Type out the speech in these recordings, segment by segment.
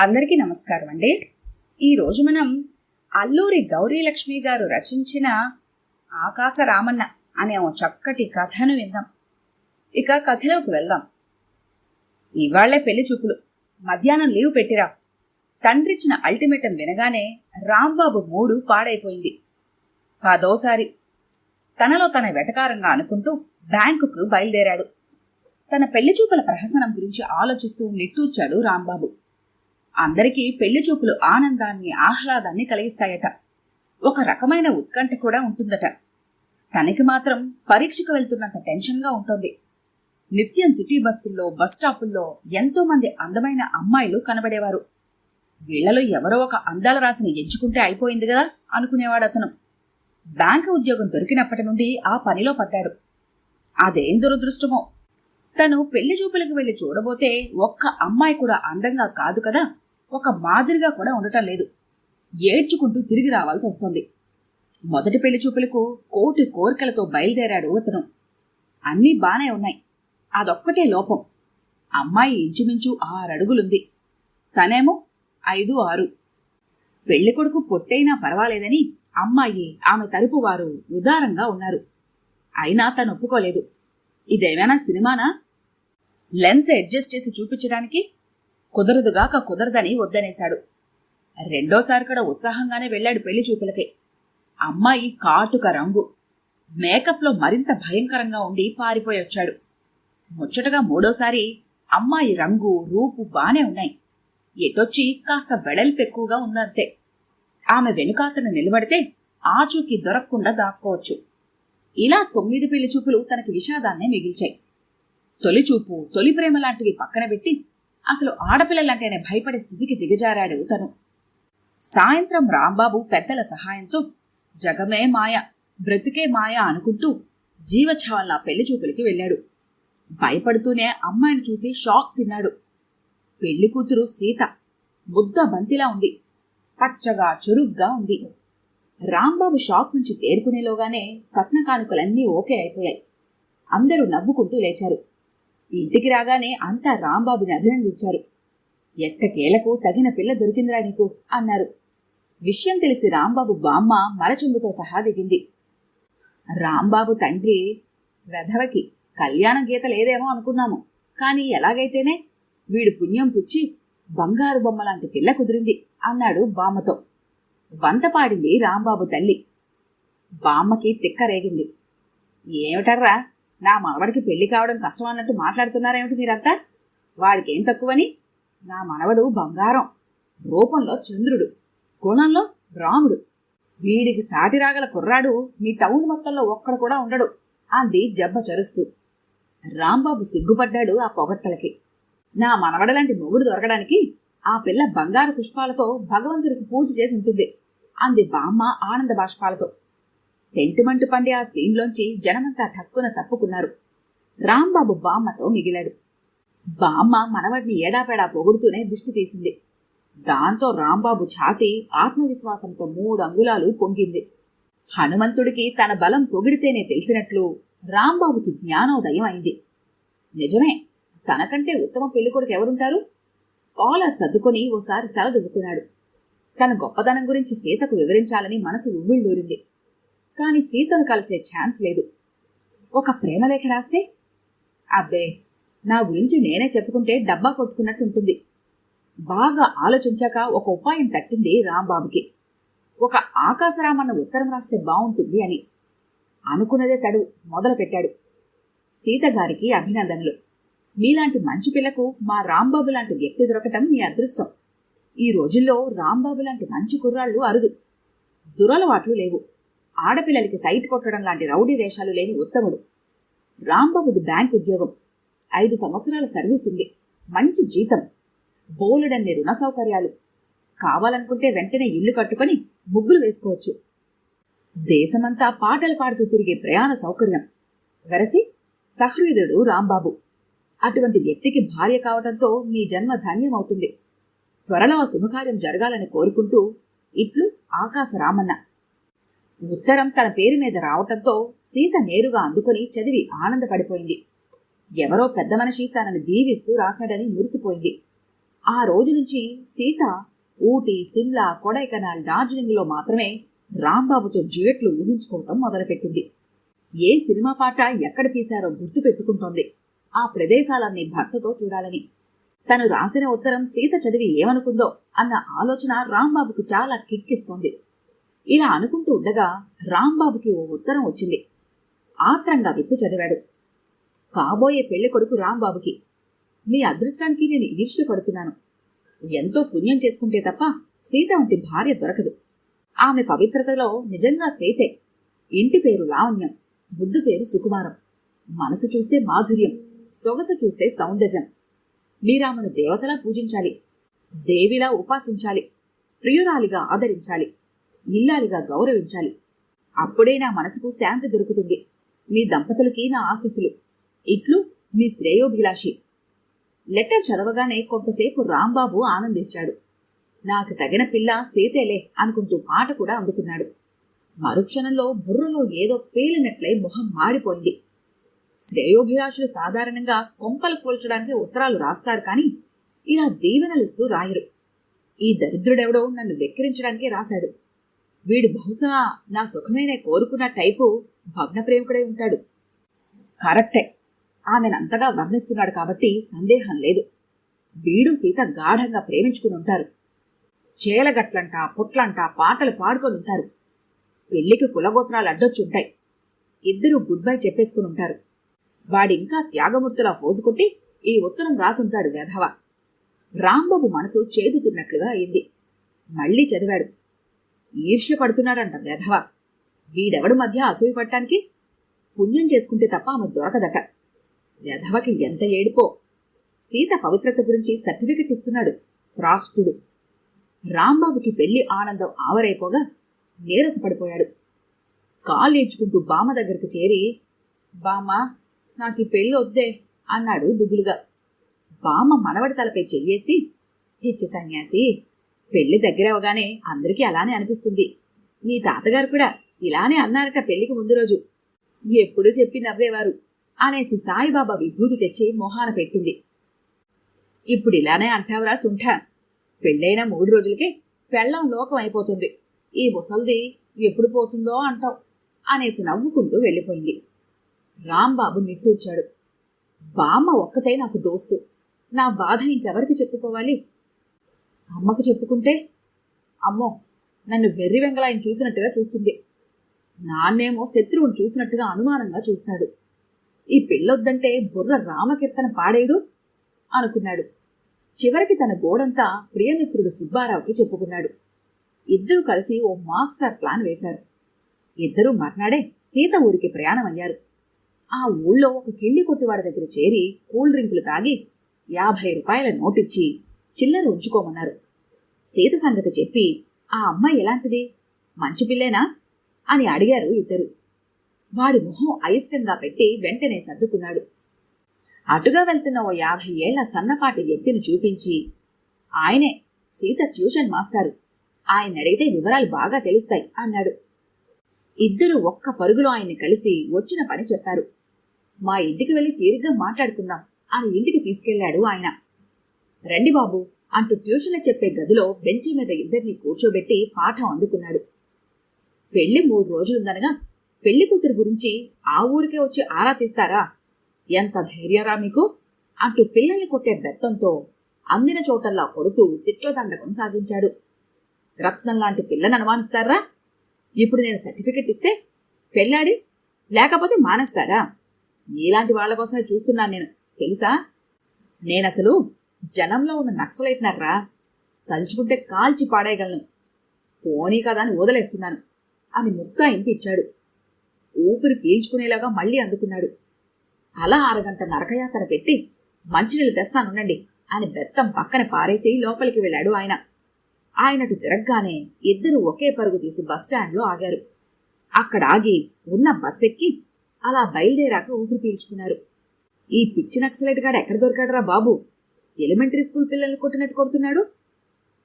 అందరికీ నమస్కారం అండి. ఈరోజు మనం అల్లూరి గౌరీలక్ష్మి గారు రచించిన ఆకాశ రామన్న అనే ఓ చక్కటి కథను విందాం. ఇక కథలోకి వెళ్దాం. ఇవాళ్లే పెళ్లి చూపులు, మధ్యాహ్నం లీవ్ పెట్టిరా. తండ్రిచ్చిన అల్టిమేటం వినగానే రాంబాబు మూడు పాడైపోయింది. పదోసారి తనలో తన వెటకారంగా అనుకుంటూ బ్యాంకుకు బయలుదేరాడు. తన పెళ్లి చూపుల ప్రహసనం గురించి ఆలోచిస్తూ నిట్టూర్చాడు రాంబాబు. అందరికీ పెళ్లి చూపులు ఆనందాన్ని, ఆహ్లాదాన్ని కలిగిస్తాయట. ఒక రకమైన ఉత్కంఠ కూడా ఉంటుందట. తనకి మాత్రం పరీక్షకు వెళ్తున్నంత టెన్షన్గా ఉంటుంది. నిత్యం సిటీ బస్సుల్లో, బస్ స్టాపుల్లో ఎంతో మంది అందమైన అమ్మాయిలు కనబడేవారు. వీళ్లలో ఎవరో ఒక అందాల రాశిని ఎంచుకుంటే అయిపోయింది కదా అనుకునేవాడు అతను. బ్యాంకు ఉద్యోగం దొరికినప్పటి నుండి ఆ పనిలో పడ్డాడు. అదేం దురదృష్టమో, తను పెళ్లి చూపులకు వెళ్లి చూడబోతే ఒక్క అమ్మాయి కూడా అందంగా కాదు కదా, ఒక మాదిరిగా కూడా ఉండటం లేదు. ఏడ్చుకుంటూ తిరిగి రావాల్సి వస్తుంది. మొదటి పెళ్లి చూపులకు కోటి కోరికలతో బయలుదేరాడు అతను. అన్నీ బానే ఉన్నాయి, అదొక్కటే లోపం. అమ్మాయి ఇంచుమించు 6 అడుగులుంది, తనేమో 5, 6. పెళ్లి కొడుకు పొట్టైనా పర్వాలేదని అమ్మాయి, ఆమె తరపు వారు ఉదారంగా ఉన్నారు. అయినా తను ఒప్పుకోలేదు. ఇదేమైనా సినిమానా? లెన్స్ అడ్జస్ట్ చేసి చూపించడానికి కుదరదుగాక కుదరదని వద్దనేశాడు. రెండోసారి కూడా ఉత్సాహంగానే వెళ్లాడు పెళ్లి చూపులకి. అమ్మాయి కాటుక రంగు, మేకప్లో మరింత భయంకరంగా ఉండి పారిపోయొచ్చాడు. ముచ్చటగా మూడోసారి అమ్మాయి రంగు, రూపు బానే ఉన్నాయి. ఎటొచ్చి కాస్త వెడల్పు ఎక్కువగా ఉందంతే. ఆమె వెనుకాతను నిలబడితే ఆచూకీ దొరకకుండా దాక్కోవచ్చు. ఇలా 9 పెళ్లి చూపులు తనకి విషాదాన్నే మిగిల్చాయి. తొలి చూపు, తొలి ప్రేమ లాంటివి పక్కన పెట్టి అసలు ఆడపిల్లలంటేనే భయపడే స్థితికి దిగజారాడు తను. సాయంత్రం రాంబాబు పెద్దల సహాయంతో జగమే మాయ, బ్రతుకే మాయ అనుకుంటూ జీవఛావల్లా పెళ్లి చూపులకి వెళ్ళాడు. భయపడుతూనే అమ్మాయిని చూసి షాక్ తిన్నాడు. పెళ్లి కూతురు సీత ముద్ద బంతిలా ఉంది, పచ్చగా చురుగ్గా ఉంది. రాంబాబు షాక్ నుంచి తేరుకునేలోగానే కట్న కానుకలన్నీ ఓకే అయిపోయాయి. అందరూ నవ్వుకుంటూ లేచారు. ఇంటికి రాగానే అంతా రాంబాబుని అభినందించారు. ఎట్టకేలకు తగిన పిల్ల దొరికిందిరా నీకు అన్నారు. విషయం తెలిసి రాంబాబు బామ్మ మరచెంబుతో సహా దిగింది. రాంబాబు తండ్రి, వెధవకి కళ్యాణ గీత లేదేమో అనుకున్నాము, కానీ ఎలాగైతేనే వీడు పుణ్యం పుచ్చి బంగారు బొమ్మలాంటి పిల్ల కుదిరింది అన్నాడు బామ్మతో. వంత పాడింది రాంబాబు తల్లి. బామ్మకి తిక్కరేగింది. ఏమిటర్రా, నా మనవడికి పెళ్లి కావడం కష్టం అన్నట్టు మాట్లాడుతున్నారేమిటి మీరంతా? వాడికేం తక్కువని? నా మనవడు బంగారం, రూపంలో చంద్రుడు, గుణంలో రాముడు. వీడికి సాటి రాగల కుర్రాడు మీ టౌన్ మొత్తంలో ఒక్కడు కూడా ఉండడు అంది జబ్బ చరుస్తూ. రాంబాబు సిగ్గుపడ్డాడు ఆ పొగడ్తలకి. నా మనవడలాంటి మొగుడు దొరకడానికి ఆ పిల్ల బంగారు పుష్పాలతో భగవంతుడికి పూజ చేసి ఉంటుంది అంది బామ్మ ఆనంద బాష్పాలతో. సెంటిమెంట్ పండి ఆ సీన్లోంచి జనమంతా ఠక్కున తప్పుకున్నారు. రాంబాబు బామ్మతో మిగిలాడు. బామ్మ మనవడిని ఏడాపేడా పొగుడుతూనే దిష్టి తీసింది. దాంతో రాంబాబు ఛాతీ ఆత్మవిశ్వాసంతో 3 అంగుళాలు పొంగింది. హనుమంతుడికి తన బలం పొగిడితేనే తెలిసినట్లు రాంబాబుకి జ్ఞానోదయం అయింది. నిజమే, తనకంటే ఉత్తమ పెళ్లికొడుకు ఎవరుంటారు? కాలర్ సర్దుకొని ఓసారి తల దువ్వుకున్నాడు. తన గొప్పదనం గురించి సీతకు వివరించాలని మనసు ఉవ్విళ్ళూరింది. కాని సీతను కలిసే ఛాన్స్ లేదు. ఒక ప్రేమలేఖ రాస్తే? అబ్బే, నా గురించి నేనే చెప్పుకుంటే డబ్బా కొట్టుకున్నట్టుంటుంది. బాగా ఆలోచించాక ఒక ఉపాయం తట్టింది రాంబాబుకి. ఒక ఆకాశరామన్న ఉత్తరం రాస్తే బావుంటుంది అని. అనుకున్నదే తడు మొదలుపెట్టాడు. సీతగారికి అభినందనలు. మీలాంటి మంచి పిల్లకు మా రాంబాబు లాంటి వ్యక్తి దొరకటం మీ అదృష్టం. ఈ రోజుల్లో రాంబాబు లాంటి మంచి కుర్రాళ్లు అరుదు. దురలవాట్లు లేవు. ఆడపిల్లలకి సైట్ కొట్టడం లాంటి రౌడీ వేషాలు లేని ఉత్తముడు. రాంబాబుది బ్యాంక్ ఉద్యోగం, 5 సంవత్సరాల సర్వీస్ ఉంది, మంచి జీతం, బోలెడన్ని రుణ సౌకర్యాలు. కావాలనుకుంటే వెంటనే ఇల్లు కట్టుకుని ముగ్గులు వేసుకోవచ్చు. దేశమంతా పాటలు పాడుతూ తిరిగే ప్రయాణ సౌకర్యం. వెరసి సహృదయుడు రాంబాబు. అటువంటి వ్యక్తికి భార్య కావడంతో మీ జన్మ ధన్యమవుతుంది. త్వరలో శుభకార్యం జరగాలని కోరుకుంటూ ఇట్లు ఆకాశ రామన్న. ఉత్తరం తన పేరు మీద రావటంతో సీత నేరుగా అందుకుని చదివి ఆనందపడిపోయింది. ఎవరో పెద్ద మనిషి తనని దీవిస్తూ రాశాడని మురిసిపోయింది. ఆ రోజు నుంచి సీత ఊటీ, సిమ్లా, కొడైకెనాల్, డార్జిలింగ్లో మాత్రమే రాంబాబుతో డ్యూయెట్లు ఊహించుకోవటం మొదలుపెట్టింది. ఏ సినిమా పాట ఎక్కడ తీశారో గుర్తు పెట్టుకుంటోంది. ఆ ప్రదేశాలన్నీ భర్తతో చూడాలని. తను రాసిన ఉత్తరం సీత చదివి ఏమనుకుందో అన్న ఆలోచన రాంబాబుకు చాలా కిక్కిస్తోంది. ఇలా అనుకుంటూ ఉండగా రాంబాబుకి ఓ ఉత్తరం వచ్చింది. ఆత్రంగా విప్పి చదివాడు. కాబోయే పెళ్లి కొడుకు రాంబాబుకి. మీ అదృష్టానికి నేను ఈర్ష్యపడుతున్నాను. ఎంతో పుణ్యం చేసుకుంటే తప్ప సీత వంటి భార్య దొరకదు. ఆమె పవిత్రతలో నిజంగా సీతే. ఇంటి పేరు లావణ్యం, బుద్ధు పేరు సుకుమారం. మనసు చూస్తే మాధుర్యం, సొగసు చూస్తే సౌందర్యం. మీరామను దేవతలా పూజించాలి, దేవిలా ఉపాసించాలి, ప్రియురాలిగా ఆదరించాలి, ఇల్లాలిగా గౌరవించాలి. అప్పుడే నా మనసుకు శాంతి దొరుకుతుంది. మీ దంపతులకి నా ఆశీస్సులు. ఇట్లు మీ శ్రేయోభిలాషి. లెటర్ చదవగానే కొంతసేపు రాంబాబు ఆనందించాడు. నాకు తగిన పిల్ల సీతేలే అనుకుంటూ పాట కూడా అందుకున్నాడు. మరుక్షణంలో బుర్రలో ఏదో పేలినట్లై మొహం మాడిపోయింది. శ్రేయోభిలాషులు సాధారణంగా కొంపలు కూల్చడానికి ఉత్తరాలు రాస్తారు కానీ ఇలా దీవెనలిస్తూ రాయరు. ఈ దరిద్రుడెవడో నన్ను వెక్కిరించడానికే రాశాడు. వీడు బహుశా నా సుఖమేనే కోరుకున్న టైపు భగ్న ప్రేమికుడై ఉంటాడు. కరెక్టే, ఆమెనంతగా వర్ణిస్తున్నాడు కాబట్టి సందేహం లేదు. వీడు సీత గాఢంగా ప్రేమించుకుని ఉంటారు. చేలగట్లంట, పుట్లంట పాటలు పాడుకొని ఉంటారు. పెళ్లికి కులగోత్రాలు అడ్డొచ్చుంటాయి. ఇద్దరూ గుడ్ బై చెప్పేసుకుని ఉంటారు. వాడింకా త్యాగమూర్తిలా ఫోజుకొట్టి ఈ ఉత్తరం రాసుంటాడు వెధవ. రాంబాబు మనసు చేదు తిన్నట్లుగా అయింది. మళ్లీ చదివాడు. ఈర్ష్య పడుతున్నాడంట వెధవ. వీడెవడు మధ్య అసూయ పడటానికి? పుణ్యం చేసుకుంటే తప్ప ఆమె దొరకదట. వెధవకి ఎంత ఏడుపో. సీత పవిత్రత గురించి సర్టిఫికెట్ ఇస్తున్నాడు త్రాష్టుడు. రాంబాబుకి పెళ్లి ఆనందం ఆవరైపోగా నీరసపడిపోయాడు. కాళ్ళేడ్చుకుంటూ బామ్మ దగ్గరకు చేరి, బామ్మ నాకీ పెళ్ళి వద్దే అన్నాడు దిగులుగా. బామ్మ మనవడి తలపై చెయ్యేసి, పిచ్చి సన్యాసి, పెళ్లి దగ్గరవగానే అందరికీ అలానే అనిపిస్తుంది. నీ తాతగారు కూడా ఇలానే అన్నారట పెళ్లికి ముందు రోజు. ఎప్పుడూ చెప్పి నవ్వేవారు అనేసి సాయిబాబా విభూతి తెచ్చి మొహాన పెట్టింది. ఇప్పుడు ఇలానే అంటావురా సుంఠ. పెళ్ళైన 3 రోజులకే పెళ్ళం లోకం అయిపోతుంది. ఈ ముసల్ది ఎప్పుడు పోతుందో అంటావు అనేసి నవ్వుకుంటూ వెళ్ళిపోయింది. రాంబాబు నిట్టూర్చాడు. బామ్మ ఒక్కతే నాకు దోస్తు. నా బాధ ఇంకెవరికి చెప్పుకోవాలి? అమ్మకు చెప్పుకుంటే అమ్మో నన్ను వెర్రి వెంగళాయన చూసినట్టుగా చూస్తుంది. నాన్నేమో శత్రువును చూసినట్టుగా అనుమానంగా చూస్తాడు. ఈ పెళ్ళొద్దంటే బుర్ర రామకీర్తన పాడేడు అనుకున్నాడు. చివరికి తన గోడంతా ప్రియమిత్రుడు సుబ్బారావుకి చెప్పుకున్నాడు. ఇద్దరూ కలిసి ఓ మాస్టర్ ప్లాన్ వేశారు. ఇద్దరూ మర్నాడే సీత ఊరికి ప్రయాణమయ్యారు. ఆ ఊళ్ళో ఒక కిళ్ళి కొట్టువాడి దగ్గర చేరి కూల్ డ్రింకులు తాగి 50 రూపాయల నోటిచ్చి చిల్లర ఉంచుకోమన్నారు. సీత సంగతి చెప్పి, ఆ అమ్మాయి ఎలాంటిది, మంచి పిల్లేనా అని అడిగారు ఇద్దరు. వాడి మొహం అయిష్టంగా పెట్టి వెంటనే సర్దుకున్నాడు. అటుగా వెళ్తున్న ఓ 50 ఏళ్ల సన్నపాటి వ్యక్తిని చూపించి, ఆయనే సీత ట్యూషన్ మాస్టారు, ఆయన అడిగితే వివరాలు బాగా తెలుస్తాయి అన్నాడు. ఇద్దరు ఒక్క పరుగులో ఆయన్ని కలిసి వచ్చిన పని చెప్పారు. మా ఇంటికి వెళ్లి తీరిగ్గా మాట్లాడుకుందాం అని ఇంటికి తీసుకెళ్లాడు ఆయన. రండి బాబు అంటూ ట్యూషన్లు చెప్పే గదిలో బెంచి మీద ఇద్దరిని కూర్చోబెట్టి పాఠం అందుకున్నాడు. పెళ్లి 3 రోజులుందనగా పెళ్లి కూతురు గురించి ఆ ఊరికే వచ్చి ఆరా తీస్తారా? ఎంత ధైర్యరా మీకు అంటూ పిల్లల్ని కొట్టే బెత్తంతో అందిన చోటల్లా కొడుతూ తిట్లదండ కొనసాగించాడు. రత్నం లాంటి పిల్లని అనుమానిస్తారా? ఇప్పుడు నేను సర్టిఫికెట్ ఇస్తే పెళ్ళాడి లేకపోతే మానేస్తారా? మీలాంటి వాళ్ల కోసమే చూస్తున్నాను నేను, తెలుసా? నేనసలు జనంలో ఉన్న నక్సలైట్నర్రా, తలుచుకుంటే కాల్చి పాడేయగలను. పోనీ కదా అని వదిలేస్తున్నాను అని ముక్కాయింపు ఇచ్చాడు. ఊపిరి పీల్చుకునేలాగా మళ్లీ అందుకున్నాడు. అలా 1 గంట నరకయాతన పెట్టి మంచినీళ్ళు తెస్తానుండండి అని బెత్తం పక్కన పారేసి లోపలికి వెళ్ళాడు ఆయన. ఆయనటు తిరగ్గానే ఇద్దరు ఒకే పరుగు తీసి బస్టాండ్లో ఆగారు. అక్కడ ఆగి ఉన్న బస్సెక్కి అలా బయలుదేరాక ఊపిరి పీల్చుకున్నారు. ఈ పిచ్చి నక్సలైట్ గాడు ఎక్కడ దొరికాడరా బాబు? ఎలిమెంటరీ స్కూల్ పిల్లల్ని కొట్టినట్టు కొడుతున్నాడు.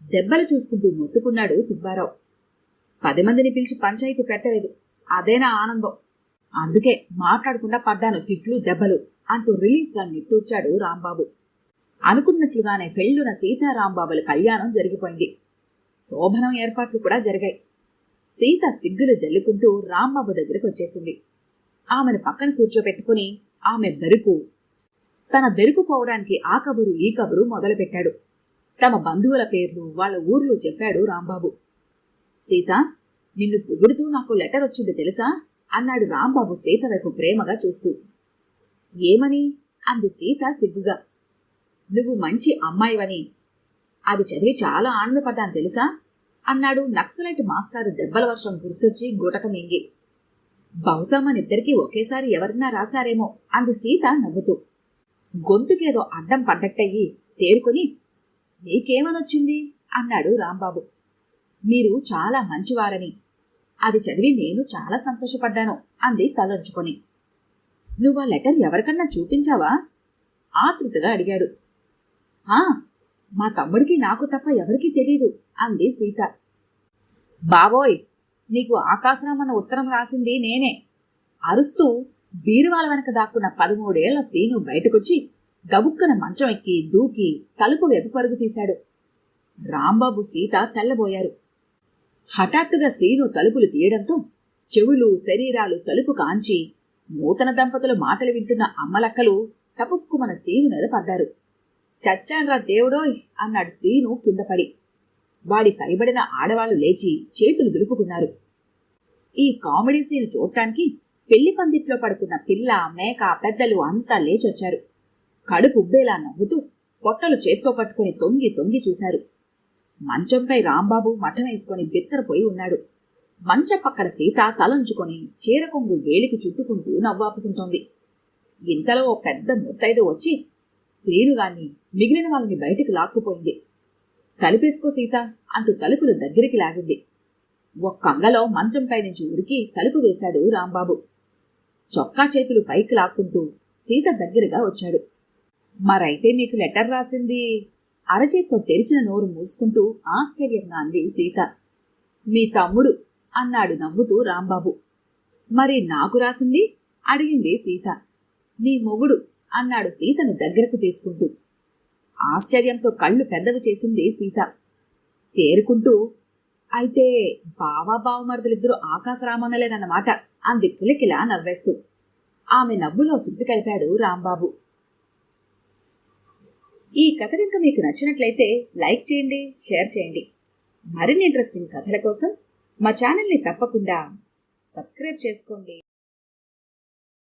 దెబ్బలు చూసుకుంటూ మొత్తుకున్నాడు సుబ్బారావు. 10 మందిని పిలిచి పంచాయతీ పెట్టలేదు, అదేనా ఆనందం. అందుకే మాట్లాడకుండా పడ్డాను తిట్లు దెబ్బలు అంటూ రిలీజ్గా నిట్టూర్చాడు రాంబాబు. అనుకున్నట్లుగానే ఫెళ్ళున సీతారాంబాబుల కళ్యాణం జరిగిపోయింది. శోభనం ఏర్పాట్లు కూడా జరిగాయి. సీత సిగ్గులు జల్లుకుంటూ రాంబాబు దగ్గరకు వచ్చేసింది. ఆమెను పక్కన కూర్చోబెట్టుకుని ఆమె తన బెరుకు పోవడానికి ఆ కబురు ఈ కబురు మొదలుపెట్టాడు. తమ బంధువుల పేర్లు, వాళ్ళ ఊర్లు చెప్పాడు రాంబాబు. సీత, నిన్ను పొగుడుతూ నాకు లెటర్ వచ్చింది తెలుసా అన్నాడు రాంబాబు సీత వైపు ప్రేమగా చూస్తూ. ఏమని అంది సీత సిగ్గుగా. నువ్వు మంచి అమ్మాయివని. అది చదివి చాలా ఆనందపడ్డాను తెలుసా అన్నాడు నక్సలైట్ మాస్టారు దెబ్బల వర్షం గుర్తొచ్చి గుటక మింగి. బహుశా మనిద్దరికీ ఒకేసారి ఎవరన్నా రాశారేమో అంది సీత నవ్వుతూ. గొంతుకేదో అడ్డం పడ్డట్టయ్యి తేరుకొని, నీకేమనొచ్చింది అన్నాడు రాంబాబు. మీరు చాలా మంచివారని. అది చదివి నేను చాలా సంతోషపడ్డాను అంది తలంచుకొని. నువ్వా లెటర్ ఎవరికన్నా చూపించావా ఆతృతగా అడిగాడు. మా తమ్ముడికి నాకు తప్ప ఎవరికీ తెలీదు అంది సీత. బాబోయ్, నీకు ఆకాశరామన్న ఉత్తరం రాసింది నేనే అరుస్తూ బీరువాల వెనక దాక్కున్న 13 ఏళ్ల సీను బయటకొచ్చి గబుక్కన మంచం ఎక్కి దూకి తలుపు వెపు పరుగు తీశాడు. రాంబాబు సీత తెల్లబోయారు. హఠాత్తుగా సీను తలుపులు తీయడంతో చెవులు శరీరాలు తలుపు కాంచి నూతన దంపతుల మాటలు వింటున్న అమ్మలక్కలు టపుక్కుమన సీను మీద పడ్డారు. చచ్చాన్రా దేవుడోయ్ అన్నాడు సీను కిందపడి. వాడి పైబడిన ఆడవాళ్లు లేచి చేతులు దులుపుకున్నారు. ఈ కామెడీ సీన్ చూడటానికి పెళ్లి పందిట్లో పడుకున్న పిల్ల, మేక, పెద్దలు అంతా లేచొచ్చారు. కడుపుబ్బేలా నవ్వుతూ పొట్టలు చేత్తో పట్టుకుని తొంగి తొంగి చూశారు. మంచంపై రాంబాబు మఠం వేసుకుని బిత్తరపోయి ఉన్నాడు. మంచం పక్కన సీత తలంచుకొని చీరకొంగు వేలికి చుట్టుకుంటూ నవ్వాపుకుంటోంది. ఇంతలో ఓ పెద్ద ముత్తైదు వచ్చి శ్రీనుగాన్ని మిగిలిన వాళ్ళని బయటికి లాక్కుపోయింది. తలుపేసుకో సీత అంటూ తలుపులు దగ్గరికి లాగింది. ఒక్కంగలో మంచంపై నుంచి ఉరికి తలుపు వేశాడు రాంబాబు. చొక్కా చేతులు పైకి లాక్కుంటూ సీత దగ్గరగా వచ్చాడు. మరైతే మీకు లెటర్ రాసింది అరచేత్తో తెరిచిన నోరు మూసుకుంటూ ఆశ్చర్యంగా అంది సీత. మీ తమ్ముడు అన్నాడు నవ్వుతూ రాంబాబు. మరి నాకు రాసింది అడిగింది సీత. నీ మొగుడు అన్నాడు సీతను దగ్గరకు తీసుకుంటూ. ఆశ్చర్యంతో కళ్ళు పెద్దవి చేసింది సీత. తేరుకుంటూ, అయితే బావా బావమరుదులిద్దరూ ఆకాశరామన్నలేదన్నమాట అంది కిలకిలా నవ్వేస్తూ. ఆమె నవ్వులో శృతి కలిపాడు రాంబాబు. ఈ కథ కనుక మీకు నచ్చినట్లయితే లైక్ చేయండి, షేర్ చేయండి. మరిన్ని ఇంట్రెస్టింగ్ కథల కోసం మా ఛానల్ని తప్పకుండా సబ్స్క్రైబ్ చేసుకోండి.